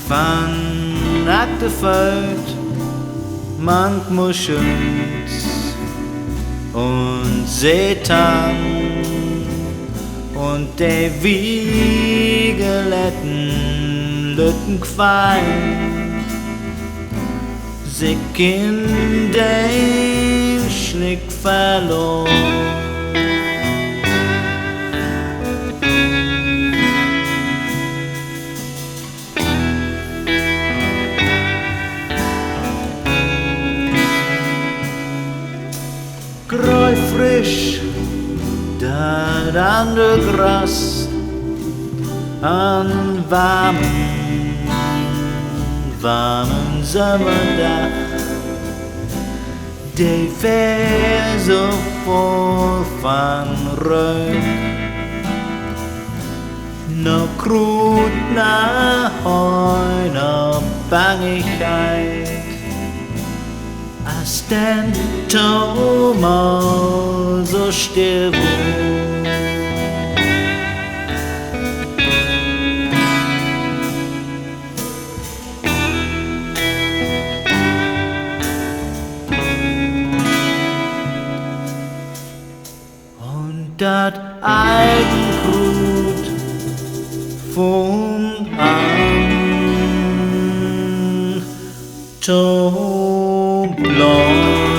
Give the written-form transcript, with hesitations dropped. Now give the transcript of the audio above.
van Achtefout, Mankmuschels und Seetang und de Wiegeletten Lüttenquein, sich in dem Schnick verloren. Grau frisch, das andere Gras an warmen Sommerdach, die Verse voll von Röck, noch Krut nach Heu, noch Bangigkeit. Als den Thomas so still wurde. Und das Eigenbrut von an Tom Blanc.